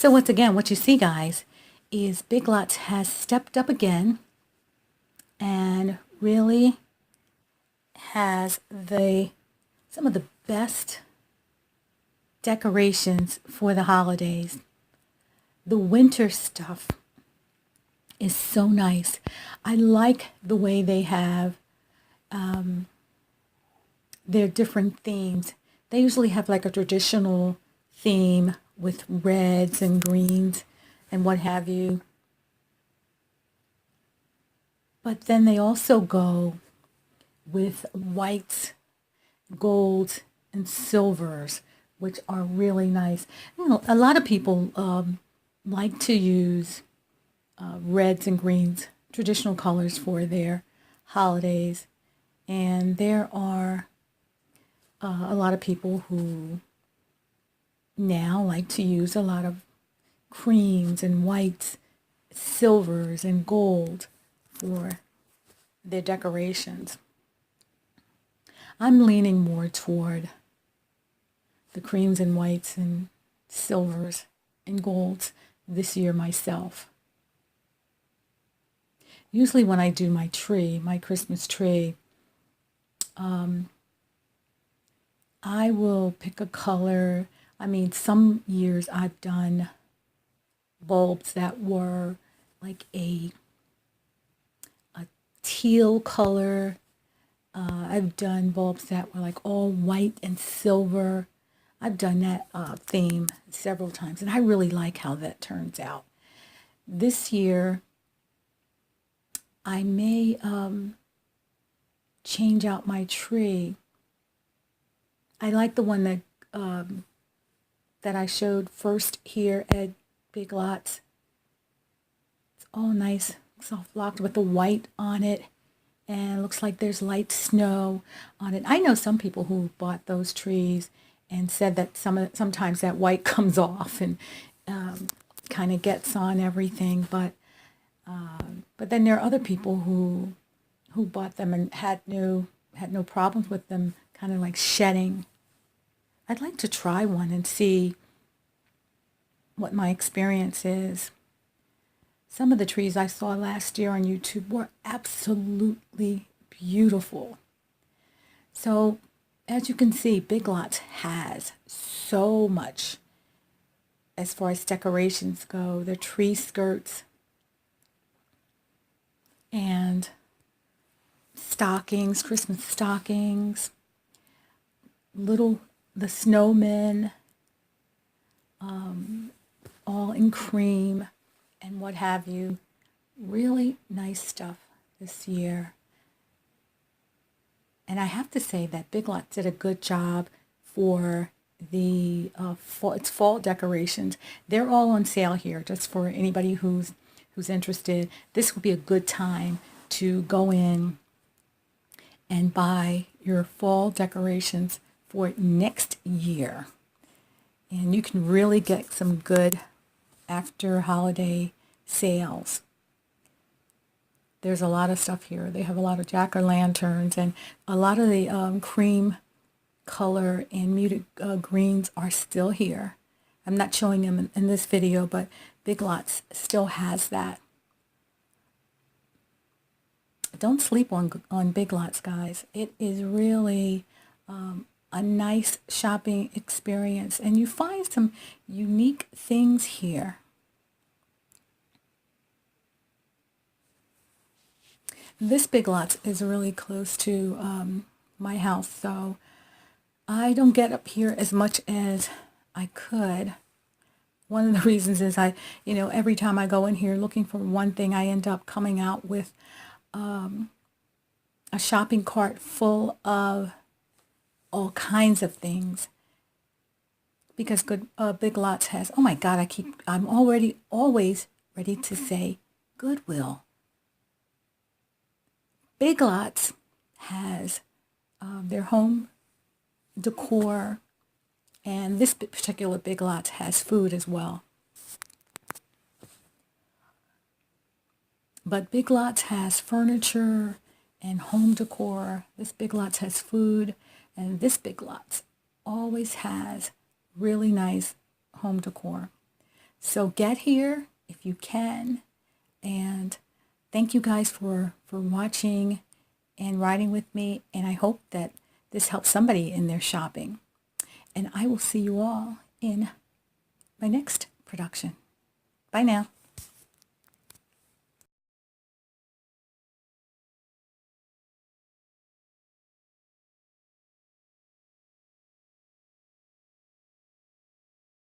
So once again, what you see, guys, is Big Lots has stepped up again and really has some of the best decorations for the holidays. The winter stuff is so nice. I like the way they have their different themes. They usually have like a traditional theme with reds and greens and what have you. But then they also go with whites, golds, and silvers, which are really nice. You know, a lot of people like to use reds and greens, traditional colors for their holidays. And there are a lot of people who now like to use a lot of creams and whites, silvers and gold for their decorations. I'm leaning more toward the creams and whites and silvers and golds this year myself. Usually when I do my tree, my Christmas tree, I will pick a color. I mean, some years I've done bulbs that were like a teal color. I've done bulbs that were like all white and silver. I've done that theme several times, and I really like how that turns out. This year, I may change out my tree. I like the one that I showed first here at Big Lots. It's all nice, soft blocked with the white on it, and it looks like there's light snow on it. I know some people who bought those trees and said that sometimes that white comes off and kind of gets on everything, but then there are other people who bought them and had no problems with them kind of like shedding. I'd like to try one and see what my experience is. Some of the trees I saw last year on YouTube were absolutely beautiful. So as you can see, Big Lots has so much as far as decorations go. Their tree skirts and stockings, Christmas stockings, the snowmen, all in cream and what have you. Really nice stuff this year. And I have to say that Big Lots did a good job for the fall decorations. They're all on sale here, just for anybody who's interested. This would be a good time to go in and buy your fall decorations for next year. And you can really get some good after holiday sales. There's a lot of stuff here. They have a lot of jack-o'-lanterns, and a lot of the cream color and muted greens are still here. I'm not showing them in this video, but Big Lots still has that. Don't sleep on Big Lots, guys. It is really a nice shopping experience, and you find some unique things here. This Big Lots is really close to my house, so I don't get up here as much as I could. One of the reasons is every time I go in here looking for one thing, I end up coming out with a shopping cart full of all kinds of things, because Big Lots has, oh my God, I'm always ready to say Goodwill. Big Lots has their home decor, and this particular Big Lots has food as well. But Big Lots has furniture and home decor. This Big Lots has food, and this Big Lots always has really nice home decor. So get here if you can. And thank you guys for watching and riding with me. And I hope that this helps somebody in their shopping. And I will see you all in my next production. Bye now.